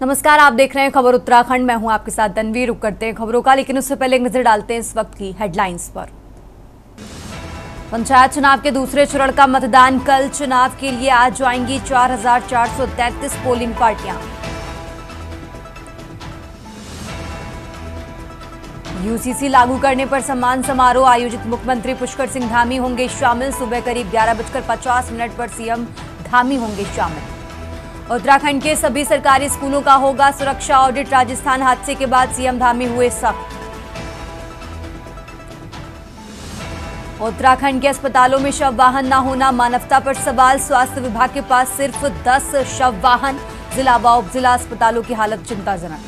नमस्कार, आप देख रहे हैं खबर उत्तराखंड। मैं हूं आपके साथ तन्वी। रुक करते हैं खबरों का, लेकिन उससे पहले एक नजर डालते हैं इस वक्त की हेडलाइंस पर। पंचायत चुनाव के दूसरे चरण का मतदान कल। चुनाव के लिए आज जाएंगी 4,433 पोलिंग पार्टियां। यूसीसी लागू करने पर सम्मान समारोह आयोजित। मुख्यमंत्री पुष्कर सिंह धामी होंगे शामिल। सुबह करीब 11:50 पर सीएम धामी होंगे शामिल। उत्तराखंड के सभी सरकारी स्कूलों का होगा सुरक्षा ऑडिट। राजस्थान हादसे के बाद सीएम धामी हुए सख्त। उत्तराखंड के अस्पतालों में शव वाहन न होना मानवता पर सवाल। स्वास्थ्य विभाग के पास सिर्फ 10 शव वाहन। जिला व उप जिला अस्पतालों की हालत चिंताजनक।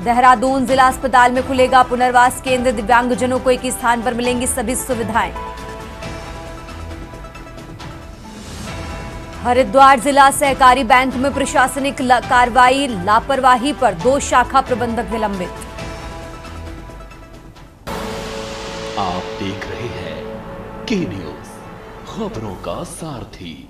देहरादून जिला अस्पताल में खुलेगा पुनर्वास केंद्र। दिव्यांगजनों को एक ही स्थान पर मिलेंगी सभी सुविधाएं। हरिद्वार जिला सहकारी बैंक में प्रशासनिक कार्रवाई। लापरवाही पर 2 शाखा प्रबंधक निलंबित। आप देख रहे हैं के न्यूज, खबरों का सारथी।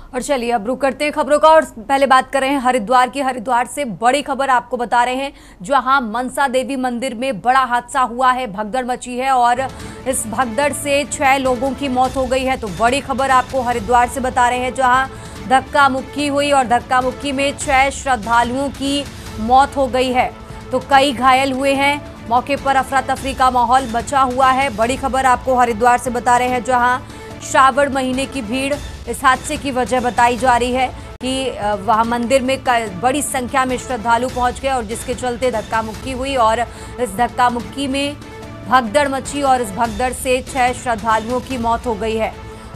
और चलिए अब रुक करते हैं खबरों का, और पहले बात कर रहे हैं हरिद्वार की। हरिद्वार से बड़ी खबर आपको बता रहे हैं, जहां मनसा देवी मंदिर में बड़ा हादसा हुआ है। भगदड़ मची है और इस भगदड़ से 6 लोगों की मौत हो गई है। तो बड़ी खबर आपको हरिद्वार से बता रहे हैं, जहां धक्का मुक्की हुई और धक्का मुक्की में 6 श्रद्धालुओं की मौत हो गई है, तो कई घायल हुए हैं। मौके पर अफरा तफरी का माहौल बचा हुआ है। बड़ी खबर आपको हरिद्वार से बता रहे हैं, जहां श्रावण महीने की भीड़ इस हादसे की वजह बताई जा रही है कि वहां मंदिर में बड़ी संख्या में श्रद्धालु पहुंच गए, और जिसके चलते धक्का मुक्की हुई और इस धक्का मुक्की में भगदड़ मची और इस भगदड़ से 6 श्रद्धालुओं की मौत हो गई है।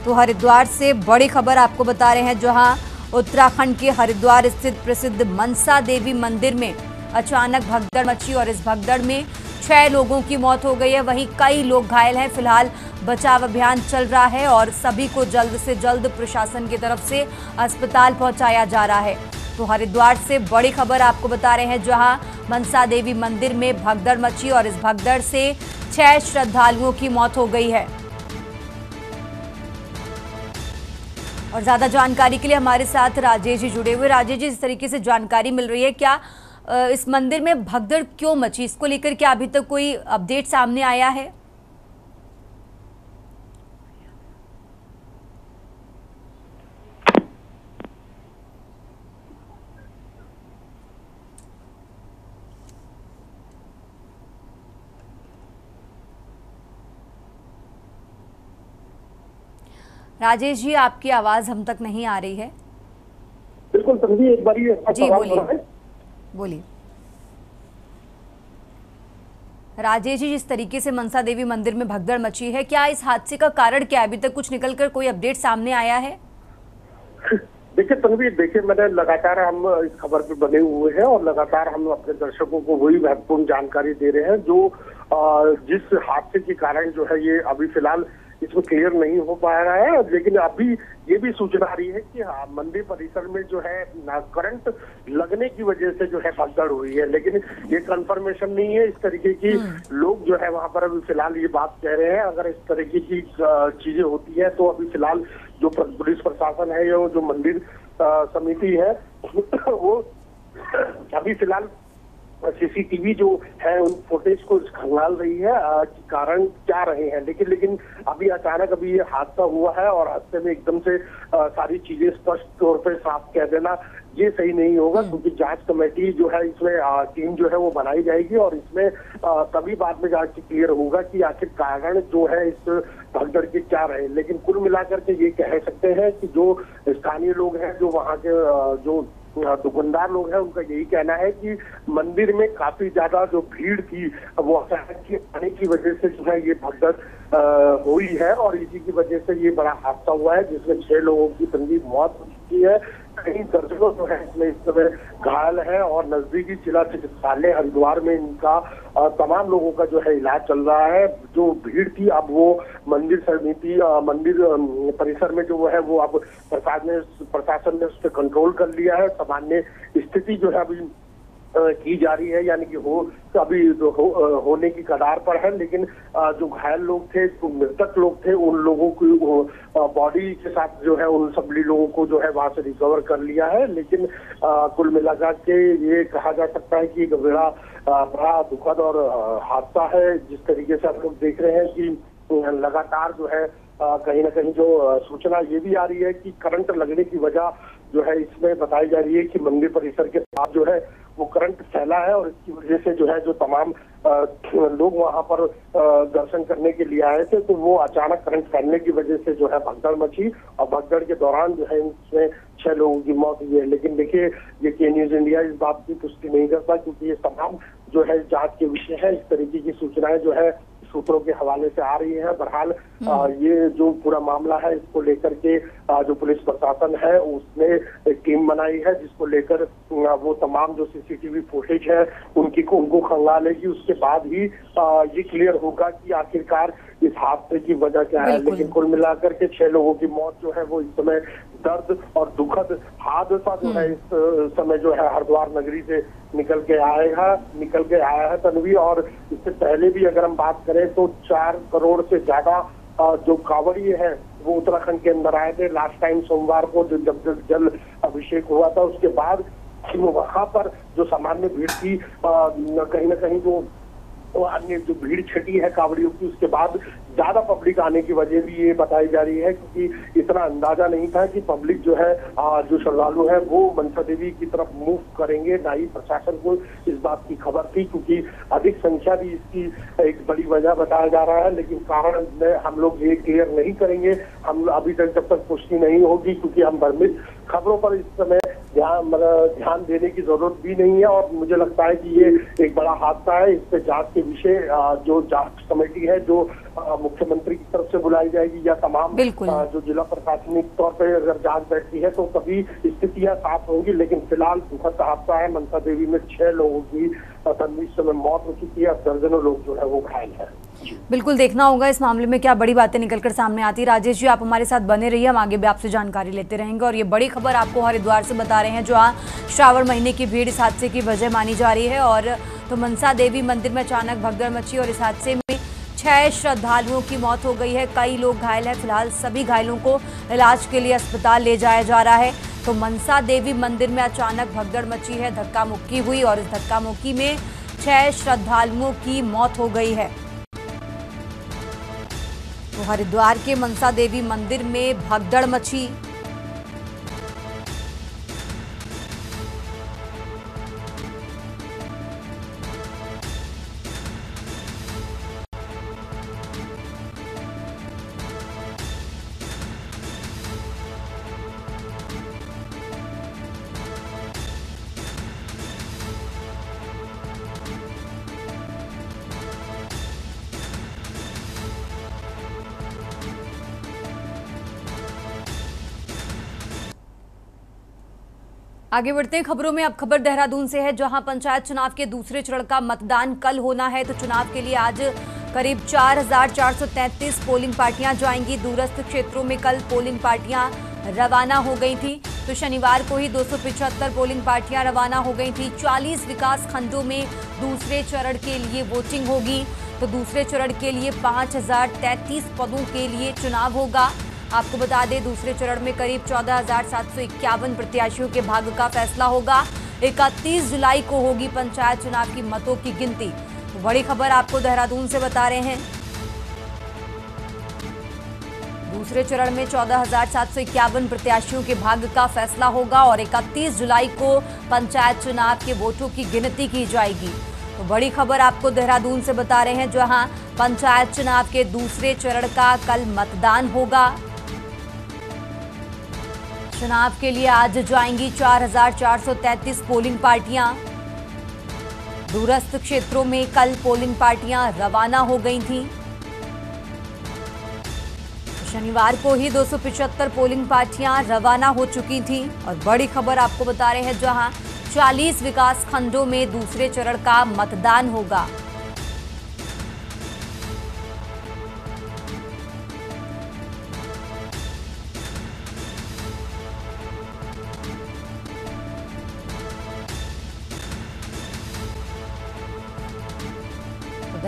तो हरिद्वार से बड़ी खबर आपको बता रहे हैं, जहां उत्तराखंड के हरिद्वार स्थित प्रसिद्ध मनसा देवी मंदिर में अचानक भगदड़ मची और इस भगदड़ में 6 लोगों की मौत हो गई है। वहीं कई लोग घायल हैं। फिलहाल बचाव अभियान चल रहा है और सभी को जल्द से जल्द प्रशासन की तरफ से अस्पताल पहुंचाया जा रहा है। तो हरिद्वार से बड़ी खबर आपको बता रहे हैं, जहां मनसा देवी मंदिर में भगदड़ मची और इस भगदड़ से 6 श्रद्धालुओं की मौत हो गई है। और ज्यादा जानकारी के लिए हमारे साथ राजेश जी जुड़े हुए। राजेश जी, इस तरीके से जानकारी मिल रही है, क्या इस मंदिर में भगदड़ क्यों मची, इसको लेकर क्या अभी तक कोई अपडेट सामने आया है? राजेश जी, आपकी आवाज हम तक नहीं आ रही है। बिल्कुल तन्वी, एक बारी जी बोलिए बोलिए। राजेश जी, जिस तरीके से मनसा देवी मंदिर में भगदड़ मची है, क्या इस हादसे का कारण क्या है? अभी तक कुछ निकलकर कोई अपडेट सामने आया है? देखिए तन्वी, देखिए मैंने लगातार हम इस खबर पे बने हुए हैं और लगातार हम अपने दर्शकों को वही महत्वपूर्ण जानकारी दे रहे हैं जो जिस हादसे के कारण जो है ये अभी फिलहाल इसमें क्लियर नहीं हो पा रहा है। लेकिन अभी ये भी सूचना आ रही है कि मंदिर परिसर में जो है करंट लगने की वजह से जो है भगदड़ हुई है, लेकिन ये कंफर्मेशन नहीं है। इस तरीके की लोग जो है वहां पर अभी फिलहाल ये बात कह रहे हैं। अगर इस तरीके की चीजें होती है तो अभी फिलहाल जो पुलिस प्रशासन है या जो मंदिर समिति है वो अभी फिलहाल सीसीटीवी जो है उन फुटेज को खंगाल रही है कि कारण क्या रहे हैं। लेकिन अभी अचानक अभी ये हादसा हुआ है और हादसे में एकदम से सारी चीजें स्पष्ट तौर पे साफ कह देना ये सही नहीं होगा, क्योंकि जांच कमेटी जो है इसमें टीम जो है वो बनाई जाएगी और इसमें तभी बाद में जाके क्लियर होगा कि आखिर कारण जो है इस भगदड़ के क्या रहे। लेकिन कुल मिलाकर के ये कह सकते हैं कि जो स्थानीय लोग हैं, जो वहाँ के जो दुकानदार लोग हैं, उनका यही कहना है कि मंदिर में काफी ज्यादा जो भीड़ थी वो अचानक आने की वजह से जो है ये भगदड़ हुई है और इसी की वजह से ये बड़ा हादसा हुआ है, जिसमें 6 लोगों की संगीन मौत हो चुकी है। कई दर्जनों जो है इसमें इस समय घायल है और नजदीकी जिला चिकित्सालय हरिद्वार में इनका तमाम लोगों का जो है इलाज चल रहा है। जो भीड़ थी अब वो मंदिर समिति मंदिर परिसर में जो है वो अब प्रशासन ने उस पर कंट्रोल कर लिया है। सामान्य स्थिति जो है अभी की जा रही है, यानी कि अभी होने की कगार पर है। लेकिन जो घायल लोग थे, जो मृतक लोग थे, उन लोगों की बॉडी के साथ जो है उन सभी लोगों को जो है वहां से रिकवर कर लिया है। लेकिन कुल मिलाकर के ये कहा जा सकता है कि बड़ा दुखद और हादसा है। जिस तरीके से हम लोग देख रहे हैं कि लगातार जो है कहीं ना कहीं जो सूचना ये भी आ रही है कि करंट लगने की वजह जो है इसमें बताई जा रही है कि मंदिर परिसर के साथ जो है वो करंट फैला है, और इसकी वजह से जो है जो तमाम लोग वहां पर दर्शन करने के लिए आए थे, तो वो अचानक करंट फैलने की वजह से जो है भगदड़ मची, और भगदड़ के दौरान जो है इसमें 6 लोगों की मौत हुई है। लेकिन देखिए, ये के न्यूज इंडिया इस बात की पुष्टि नहीं करता, क्योंकि ये तमाम जो है जांच के विषय है। इस तरीके की सूचनाएं जो है सूत्रों के हवाले से आ रही है। बहरहाल ये जो पूरा मामला है, इसको लेकर के जो पुलिस प्रशासन है उसने एक टीम बनाई है, जिसको लेकर वो तमाम जो सीसीटीवी फुटेज है उनको खंगालेगी। उसके बाद ही ये क्लियर होगा कि आखिरकार इस हादसे की वजह क्या है। लेकिन कुल मिलाकर के 6 लोगों की मौत जो है वो इस समय दर्द और दुखद हादसा जो है इस समय जो है हरिद्वार नगरी से निकल के आया है तन्वी। और इससे पहले भी अगर हम बात करें तो 4 करोड़ से ज्यादा जो कांवड़िए हैं वो उत्तराखंड के अंदर आए थे लास्ट टाइम सोमवार को, जब जल अभिषेक हुआ था। उसके बाद वहां पर जो सामान्य भीड़ थी, कहीं ना कहीं जो अन्य जो भीड़ छटी है कांवड़ियों की, उसके बाद ज्यादा पब्लिक आने की वजह भी ये बताई जा रही है, क्योंकि इतना अंदाजा नहीं था कि पब्लिक जो है जो श्रद्धालु है वो मनसा देवी की तरफ मूव करेंगे। ना ही प्रशासन को इस बात की खबर थी, क्योंकि अधिक संख्या भी इसकी एक बड़ी वजह बताया जा रहा है। लेकिन कारण हम लोग ये क्लियर नहीं करेंगे, हम अभी तक जब तक पुष्टि नहीं होगी, क्योंकि हम भ्रमित खबरों पर इस समय ध्यान देने की जरूरत भी नहीं है। और मुझे लगता है कि ये एक बड़ा हादसा है। इस पे जांच के विषय जो जांच कमेटी है जो मुख्यमंत्री की तरफ से बुलाई जाएगी, या तमाम जो जिला प्रशासनिक तौर पे अगर जांच बैठती है तो तभी स्थितियां साफ होंगी। लेकिन फिलहाल दुखद हादसा है। मनसा देवी में 6 लोगों की तनवीर समय मौत हो चुकी है, दर्जनों लोग जो है वो घायल है। बिल्कुल देखना होगा इस मामले में क्या बड़ी बातें निकलकर सामने आती है। राजेश जी, आप हमारे साथ बने रहिए, हम आगे भी आपसे जानकारी लेते रहेंगे। और ये बड़ी खबर आपको हरिद्वार से बता रहे हैं, जहाँ श्रावण महीने की भीड़ इस हादसे की वजह मानी जा रही है। और तो मनसा देवी मंदिर में अचानक भगदड़ मची और इस हादसे में 6 श्रद्धालुओं की मौत हो गई है, कई लोग घायल हैं। फिलहाल सभी घायलों को इलाज के लिए अस्पताल ले जाया जा रहा है। तो मनसा देवी मंदिर में अचानक भगदड़ मची है, धक्का मुक्की हुई और इस धक्का मुक्की में 6 श्रद्धालुओं की मौत हो गई है। तो हरिद्वार के मनसा देवी मंदिर में भगदड़ मची। आगे बढ़ते हैं खबरों में। अब खबर देहरादून से है, जहां पंचायत चुनाव के दूसरे चरण का मतदान कल होना है। तो चुनाव के लिए आज करीब 4,433 पोलिंग पार्टियां जाएंगी। दूरस्थ क्षेत्रों में कल पोलिंग पार्टियां रवाना हो गई थी। तो शनिवार को ही 275 पोलिंग पार्टियां रवाना हो गई थी। 40 विकास खंडों में दूसरे चरण के लिए वोटिंग होगी। तो दूसरे चरण के लिए 5,033 पदों के लिए चुनाव होगा। आपको बता दें, दूसरे चरण में करीब 14,751 प्रत्याशियों के भाग्य का फैसला होगा। 31 जुलाई को होगी पंचायत चुनाव की मतों की गिनती। तो बड़ी खबर आपको देहरादून से बता रहे हैं। दूसरे चरण में 14,751 प्रत्याशियों के भाग्य का फैसला होगा और 31 जुलाई को पंचायत चुनाव के वोटों की गिनती की जाएगी। तो बड़ी खबर आपको देहरादून से बता रहे हैं, जहां पंचायत चुनाव के दूसरे चरण का कल मतदान होगा। चुनाव के लिए आज जाएंगी 4,433 पोलिंग पार्टियां। दूरस्थ क्षेत्रों में कल पोलिंग पार्टियां रवाना हो गई थीं। शनिवार को ही 275 पोलिंग पार्टियां रवाना हो चुकी थीं। और बड़ी खबर आपको बता रहे हैं, जहां 40 विकास खंडों में दूसरे चरण का मतदान होगा।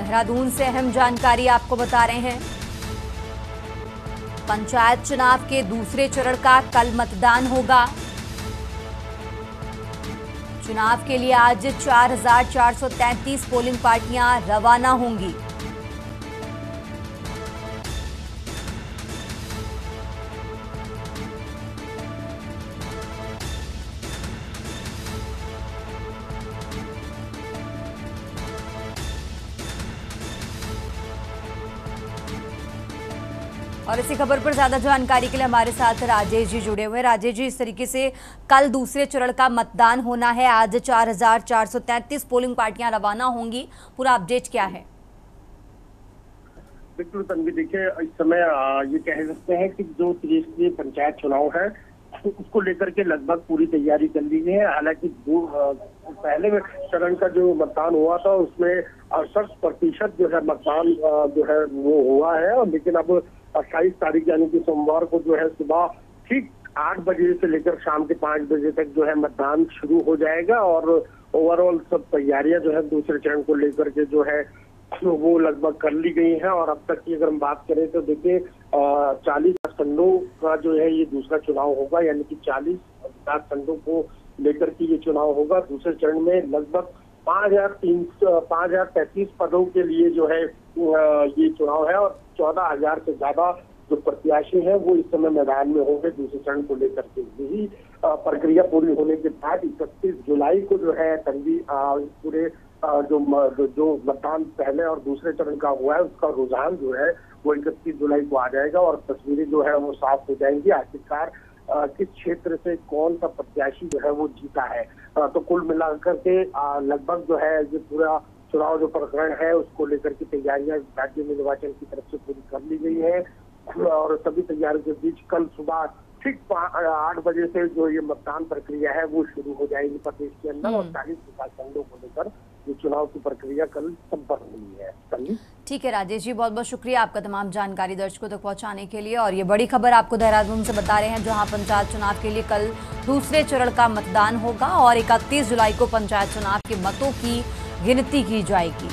देहरादून से अहम जानकारी आपको बता रहे हैं। पंचायत चुनाव के दूसरे चरण का कल मतदान होगा। चुनाव के लिए आज 4,433 पोलिंग पार्टियां रवाना होंगी। और इसी खबर पर ज्यादा जानकारी के लिए हमारे साथ राजेश जी जुड़े हुए हैं। राजेश जी, इस तरीके से कल दूसरे चरण का मतदान होना है, आज 4,433 पोलिंग पार्टियां रवाना होंगी, पूरा अपडेट क्या है? बिल्कुल तन्वी, देखिए इस समय ये कह सकते हैं कि जो त्रिस्तरीय पंचायत चुनाव है उसको लेकर के लगभग पूरी तैयारी कर ली गई है। हालांकि पहले चरण का जो मतदान हुआ था उसमें 68% जो है मतदान जो है वो हुआ है, और लेकिन अब 28 तारीख यानी कि सोमवार को जो है सुबह ठीक 8 बजे से लेकर शाम के 5 बजे तक जो है मतदान शुरू हो जाएगा। और ओवरऑल सब तैयारियां जो है दूसरे चरण को लेकर के जो है वो लगभग कर ली गई हैं। और अब तक की अगर हम बात करें तो देखिए 40 विधानखंडों का जो है ये दूसरा चुनाव होगा, यानी कि 40 विधानखंडों को लेकर के ये चुनाव होगा। दूसरे चरण में लगभग 5,033 पदों के लिए जो है ये चुनाव है, और 14,000 से ज्यादा जो प्रत्याशी हैं वो इस समय मैदान में होंगे दूसरे चरण को लेकर के। यही प्रक्रिया पूरी होने के बाद 31 जुलाई को जो है तन्वी पूरे जो मतदान पहले और दूसरे चरण का हुआ है उसका रुझान जो है वो 31 जुलाई को आ जाएगा, और तस्वीरें जो है वो साफ हो जाएंगी आखिरकार किस क्षेत्र से कौन सा प्रत्याशी जो है वो जीता है। तो कुल मिलाकर के लगभग जो है ये पूरा चुनाव जो प्रकरण है उसको लेकर की तैयारियां राज्य निर्वाचन की तरफ से पूरी कर ली गई है, और सभी तैयारियों के बीच कल सुबह ठीक 8 बजे से जो ये मतदान प्रक्रिया है वो शुरू हो जाएगी प्रदेश के अंदर, और 40 विधानखंडों को लेकर ये चुनाव की प्रक्रिया कल संपन्न हुई है। ठीक है राजेश जी, बहुत बहुत शुक्रिया आपका तमाम जानकारी दर्शकों तक पहुंचाने के लिए। और ये बड़ी खबर आपको देहरादून से बता रहे हैं, जहां पंचायत चुनाव के लिए कल दूसरे चरण का मतदान होगा और 31 जुलाई को पंचायत चुनाव के मतों की गिनती की जाएगी।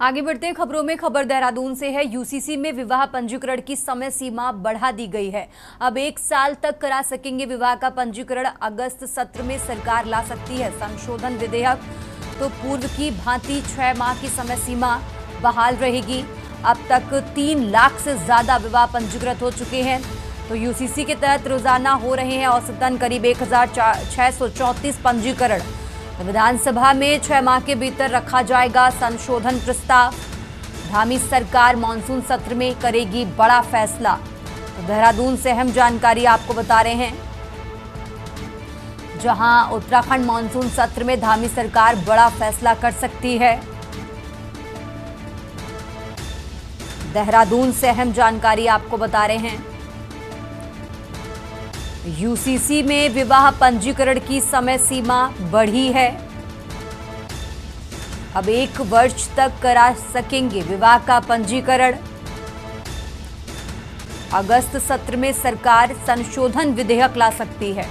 आगे बढ़ते हैं खबरों में। खबर देहरादून से है। यूसीसी में विवाह पंजीकरण की समय सीमा बढ़ा दी गई है। अब 1 साल तक करा सकेंगे विवाह का पंजीकरण। अगस्त सत्र में सरकार ला सकती है संशोधन विधेयक। तो पूर्व की भांति 6 माह की समय सीमा बहाल रहेगी। अब तक 3 लाख से ज्यादा विवाह पंजीकृत हो चुके हैं। तो यूसीसी के तहत रोजाना हो रहे हैं औसतन करीब 1,634 पंजीकरण। विधानसभा में 6 माह के भीतर रखा जाएगा संशोधन प्रस्ताव। धामी सरकार मानसून सत्र में करेगी बड़ा फैसला। तो देहरादून से अहम जानकारी आपको बता रहे हैं, जहां उत्तराखंड मानसून सत्र में धामी सरकार बड़ा फैसला कर सकती है। देहरादून से अहम जानकारी आपको बता रहे हैं, यूसीसी में विवाह पंजीकरण की समय सीमा बढ़ी है। अब 1 वर्ष तक करा सकेंगे विवाह का पंजीकरण। अगस्त सत्र में सरकार संशोधन विधेयक ला सकती है।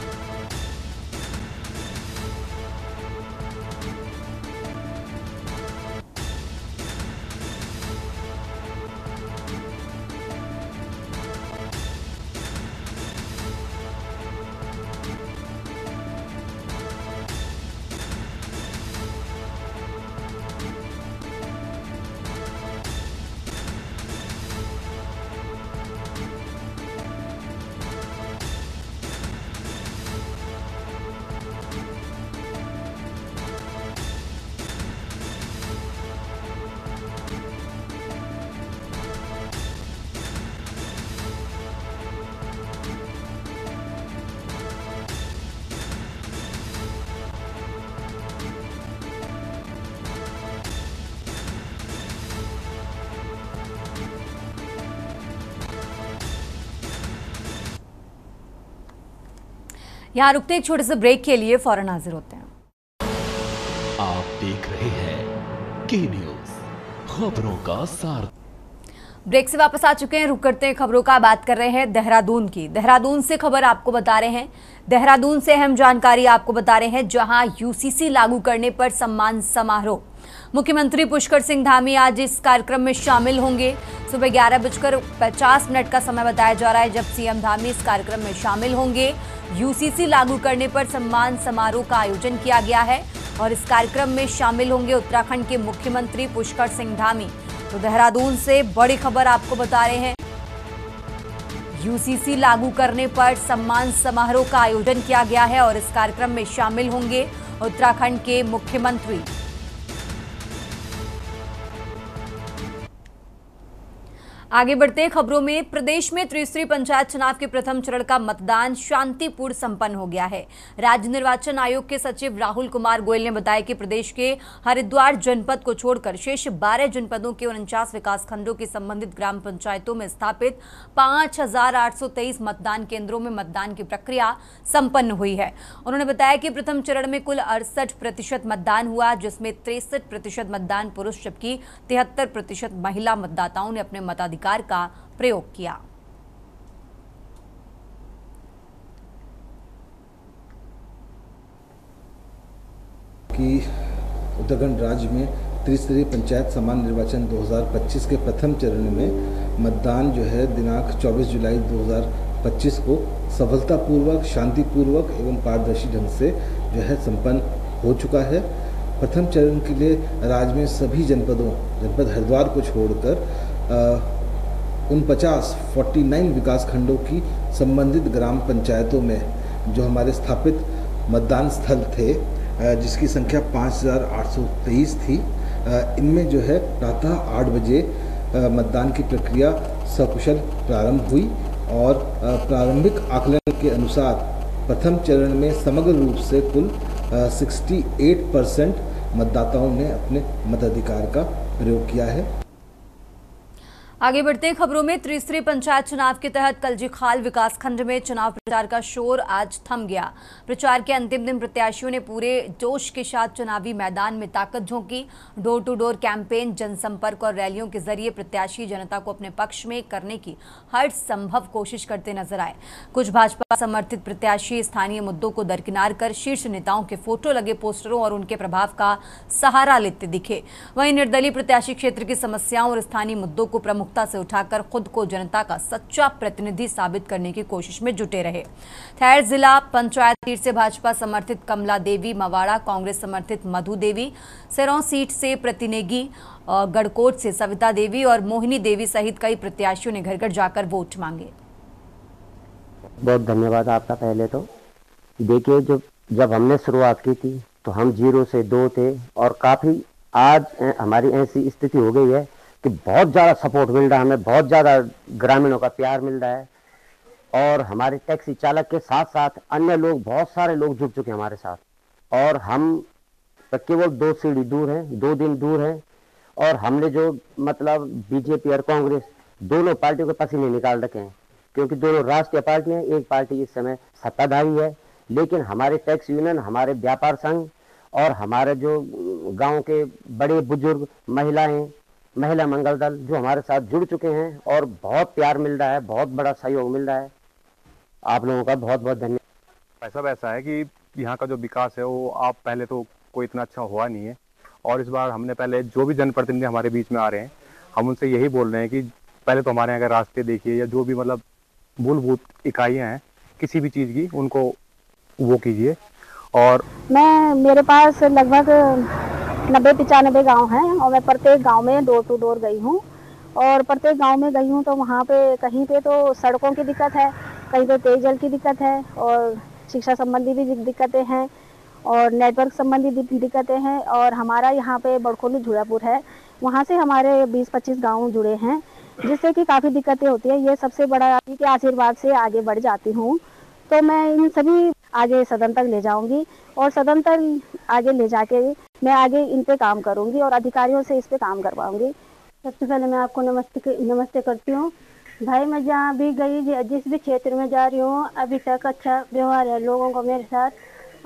यहाँ रुकते एक छोटे से ब्रेक के लिए, फौरन हाजिर होते हैं। आप देख रहे हैं के न्यूज, खबरों का सार। ब्रेक से वापस आ चुके हैं, रुक करते हैं खबरों का। बात कर रहे हैं देहरादून की। देहरादून से खबर आपको बता रहे हैं, देहरादून से अहम जानकारी आपको बता रहे हैं, जहां यूसीसी लागू करने पर सम्मान समारोह। मुख्यमंत्री पुष्कर सिंह धामी आज इस कार्यक्रम में शामिल होंगे। सुबह 11:50 का समय बताया जा रहा है जब सीएम धामी इस कार्यक्रम में शामिल होंगे। यूसीसी लागू करने पर सम्मान समारोह का आयोजन किया गया है और इस कार्यक्रम में शामिल होंगे उत्तराखंड के मुख्यमंत्री पुष्कर सिंह धामी। तो देहरादून से बड़ी खबर आपको बता रहे हैं, यूसीसी लागू करने पर सम्मान समारोह का आयोजन किया गया है और इस कार्यक्रम में शामिल होंगे उत्तराखंड के मुख्यमंत्री। आगे बढ़ते हैं खबरों में। प्रदेश में त्रिस्तरीय पंचायत चुनाव के प्रथम चरण का मतदान शांतिपूर्ण संपन्न हो गया है। राज्य निर्वाचन आयोग के सचिव राहुल कुमार गोयल ने बताया कि प्रदेश के हरिद्वार जनपद को छोड़कर शेष 12 जनपदों के 49 विकासखंडों की संबंधित ग्राम पंचायतों में स्थापित 5,823 मतदान केंद्रों में मतदान की प्रक्रिया संपन्न हुई है। उन्होंने बताया कि प्रथम चरण में कुल 68% मतदान हुआ, जिसमें 63% मतदान पुरुष जबकि 73% महिला मतदाताओं ने अपने मताधिकार का प्रयोग किया। कि उत्तराखंड राज्य में त्रिस्तरीय पंचायत समान निर्वाचन 2025 के प्रथम चरण में मतदान जो है दिनांक 24 जुलाई 2025 को सफलतापूर्वक, शांतिपूर्वक एवं पारदर्शी ढंग से जो है संपन्न हो चुका है। प्रथम चरण के लिए राज्य में सभी जनपद हरिद्वार को छोड़कर 49 विकास खंडों की संबंधित ग्राम पंचायतों में जो हमारे स्थापित मतदान स्थल थे, जिसकी संख्या 5,823 थी, इनमें जो है प्रातः 8 बजे मतदान की प्रक्रिया सकुशल प्रारंभ हुई और प्रारंभिक आकलन के अनुसार प्रथम चरण में समग्र रूप से कुल 68% मतदाताओं ने अपने मताधिकार का प्रयोग किया है। आगे बढ़ते हैं खबरों में। त्रिस्तरीय पंचायत चुनाव के तहत कलजीखाल विकासखंड में चुनाव प्रचार का शोर आज थम गया। प्रचार के अंतिम दिन प्रत्याशियों ने पूरे जोश के साथ चुनावी मैदान में ताकत झोंकी। डोर टू डोर कैंपेन, जनसंपर्क और रैलियों के जरिए प्रत्याशी जनता को अपने पक्ष में करने की हर संभव कोशिश करते नजर आए। कुछ भाजपा समर्थित प्रत्याशी स्थानीय मुद्दों को दरकिनार कर शीर्ष नेताओं के फोटो लगे पोस्टरों और उनके प्रभाव का सहारा लेते दिखे। वहीं निर्दलीय प्रत्याशी क्षेत्र की समस्याओं और स्थानीय मुद्दों को प्रमुख से उठाकर खुद को जनता का सच्चा प्रतिनिधि साबित करने की कोशिश में जुटे रहे। खैर जिला पंचायत सीट से भाजपा समर्थित कमला देवी मवाड़ा, कांग्रेस समर्थित मधु देवी, सिरों सीट से प्रतिनिधि गढ़कोट से सविता देवी और मोहिनी देवी सहित कई प्रत्याशियों ने घर घर जाकर वोट मांगे। बहुत धन्यवाद आपका। पहले तो देखिए, जब हमने शुरुआत की थी तो हम 0 से 2 थे और काफी आज हमारी ऐसी स्थिति हो गई है कि बहुत ज़्यादा सपोर्ट मिल रहा है हमें, बहुत ज़्यादा ग्रामीणों का प्यार मिल रहा है और हमारे टैक्सी चालक के साथ साथ अन्य लोग, बहुत सारे लोग जुड़ चुके हैं हमारे साथ और हम केवल 2 सीढ़ी दूर हैं, 2 दिन दूर हैं और हमने जो मतलब बीजेपी और कांग्रेस दोनों पार्टियों के पसीने निकाल रखे हैं, क्योंकि दोनों राष्ट्रीय पार्टी हैं। एक पार्टी इस समय सत्ताधारी है, लेकिन हमारे टैक्स यूनियन, हमारे व्यापार संघ और हमारे जो गाँव के बड़े बुजुर्ग, महिला मंगल दल जो हमारे साथ जुड़ चुके हैं और बहुत प्यार मिल रहा है, बहुत बड़ा सहयोग मिल रहा है। आप लोगों का बहुत बहुत धन्यवाद। ऐसा है कि यहाँ का जो विकास है वो आप पहले तो कोई इतना अच्छा हुआ नहीं है और इस बार हमने पहले जो भी जनप्रतिनिधि हमारे बीच में आ रहे हैं, हम उनसे यही बोल रहे हैं कि पहले तो हमारे यहाँ के रास्ते देखिए या जो भी मतलब मूलभूत इकाइयाँ हैं किसी भी चीज़ की, उनको वो कीजिए। और मेरे पास लगभग 90-95 गांव हैं और मैं प्रत्येक गांव में डोर टू डोर गई हूं और प्रत्येक गांव में गई हूं तो वहां पे कहीं पे तो सड़कों की दिक्कत है, कहीं पे पेयजल की दिक्कत है और शिक्षा संबंधी भी दिक्कतें हैं और नेटवर्क संबंधी दिक्कतें हैं। और हमारा यहाँ पे बड़खोली झूलापुर है, वहाँ से हमारे 20-25 गाँव जुड़े हैं, जिससे कि काफ़ी दिक्कतें होती है। ये सबसे बड़ा आप के आशीर्वाद से आगे बढ़ जाती हूँ, तो मैं इन सभी आगे सदन तक ले जाऊंगी और सदन तक आगे ले जाके मैं आगे इन पे काम करूंगी और अधिकारियों से इस पे काम करवाऊंगी। सबसे पहले मैं आपको नमस्ते करती हूँ। भाई मैं जहाँ भी गई, जिस भी क्षेत्र में जा रही हूँ, अभी तक अच्छा व्यवहार है लोगों को मेरे साथ।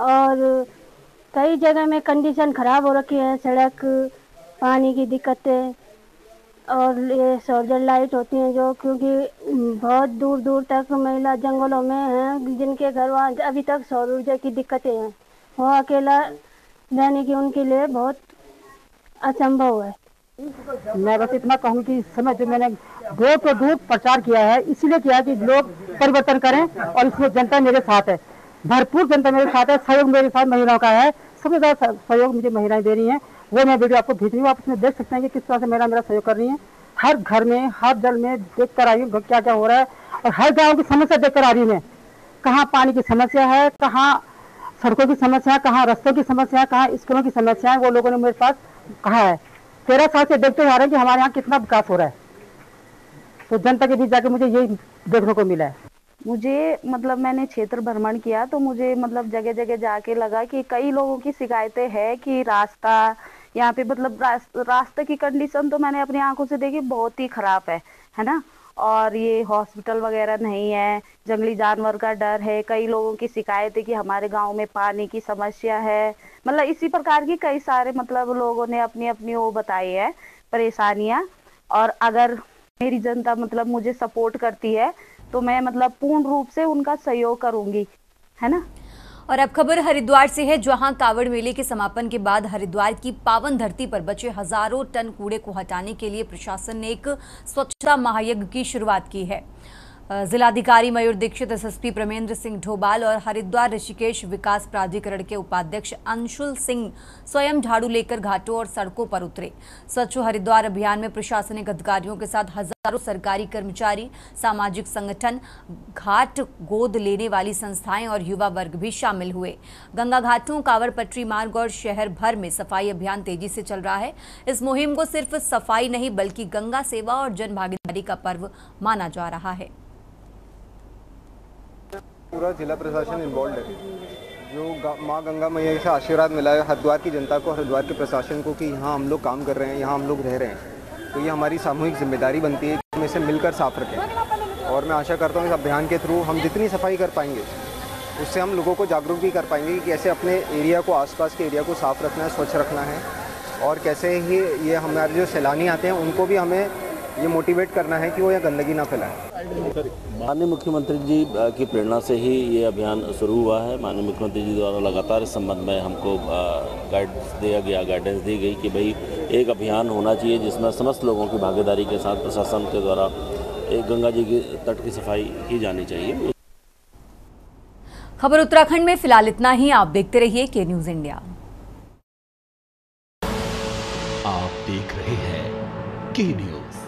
और कई जगह में कंडीशन खराब हो रखी है, सड़क, पानी की दिक्कतें, और ये सोलर लाइट होती हैं जो, क्योंकि बहुत दूर दूर तक महिला जंगलों में हैं जिनके घर वहाँ अभी तक सौर ऊर्जा की दिक्कतें हैं, वो अकेला रहने की उनके लिए बहुत असंभव है। मैं बस इतना कहूँ कि इस समय जो मैंने दूर तो दूर प्रचार किया है, इसीलिए किया कि लोग परिवर्तन करें, और इसमें जनता मेरे साथ है, भरपूर जनता मेरे साथ है, सहयोग मेरे साथ महिलाओं का है, सबसे ज़्यादा सहयोग मुझे महिलाएं दे रही हैं। वो मैं वीडियो आपको भेज रही हूँ, आप उसमें देख सकते हैं कि किस तरह से महिला मेरा सहयोग कर रही हैं। हर घर में, हर दल में देख कर आई हूँ क्या क्या हो रहा है, और हर गाँव की समस्या देख कर आ रही हूँ मैं। कहाँ पानी की समस्या है, कहाँ सड़कों की समस्या है, कहाँ रस्तों की समस्या है, कहाँ स्कूलों की समस्या है, वो लोगों ने मेरे पास कहा है। 13 साल से देखते आ रहे हैं कि हमारे यहाँ कितना विकास हो रहा है, तो जनता के बीच जाके मुझे यही देखने को मिला है। मुझे मतलब मैंने क्षेत्र भ्रमण किया तो मुझे मतलब जगह जगह जाके लगा कि कई लोगों की शिकायतें हैं कि रास्ता यहाँ पे मतलब रास्ते की कंडीशन तो मैंने अपनी आंखों से देखी, बहुत ही खराब है ना। और ये हॉस्पिटल वगैरह नहीं है, जंगली जानवर का डर है, कई लोगों की शिकायत है कि हमारे गांव में पानी की समस्या है, मतलब इसी प्रकार की कई सारे मतलब लोगों ने अपनी अपनी वो बताई है परेशानियां। और अगर मेरी जनता मतलब मुझे सपोर्ट करती है तो मैं मतलब पूर्ण रूप से उनका सहयोग करूंगी, है ना। और अब खबर हरिद्वार से है, जहां कावड़ मेले के समापन के बाद हरिद्वार की पावन धरती पर बचे हजारों टन कूड़े को हटाने के लिए प्रशासन ने एक स्वच्छता महायज्ञ की शुरुआत की है। जिलाधिकारी मयूर दीक्षित, एसएसपी प्रमेंद्र सिंह ढोबाल और हरिद्वार ऋषिकेश विकास प्राधिकरण के उपाध्यक्ष अंशुल सिंह स्वयं झाड़ू लेकर घाटों और सड़कों पर उतरे। स्वच्छ हरिद्वार अभियान में प्रशासनिक अधिकारियों के साथ हजारों सरकारी कर्मचारी, सामाजिक संगठन, घाट गोद लेने वाली संस्थाएं और युवा वर्ग भी शामिल हुए। गंगा घाटों, कांवड़ पटरी मार्ग और शहर भर में सफाई अभियान तेजी से चल रहा है। इस मुहिम को सिर्फ सफाई नहीं बल्कि गंगा सेवा और जन भागीदारी का पर्व माना जा रहा है। पूरा जिला प्रशासन इन्वॉल्व है। जो माँ गंगा मैया से आशीर्वाद मिला है हरिद्वार की जनता को, हरिद्वार के प्रशासन को कि यहाँ हम लोग काम कर रहे हैं, यहाँ हम लोग रह रहे हैं, तो ये हमारी सामूहिक जिम्मेदारी बनती है कि हम इसे मिलकर साफ रखें। और मैं आशा करता हूँ इस अभियान के थ्रू हम जितनी सफाई कर पाएंगे उससे हम लोगों को जागरूक भी कर पाएंगे कि कैसे अपने एरिया को, आसपास के एरिया को साफ रखना है, स्वच्छ रखना है, और कैसे ही ये हमारे जो सैलानी आते हैं उनको भी हमें ये मोटिवेट करना है कि वो यहाँ गंदगी ना फैलाएं। माननीय मुख्यमंत्री जी की प्रेरणा से ही ये अभियान शुरू हुआ है। माननीय मुख्यमंत्री जी द्वारा लगातार इस संबंध में हमको गाइडेंस दी गई कि भाई एक अभियान होना चाहिए जिसमें समस्त लोगों की भागीदारी के साथ प्रशासन के द्वारा एक गंगा जी की तट की सफाई की जानी चाहिए। खबर उत्तराखंड में फिलहाल इतना ही। आप देखते रहिए के न्यूज़ इंडिया। आप देख रहे हैं के न्यूज़,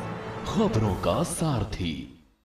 खबरों का सारथी।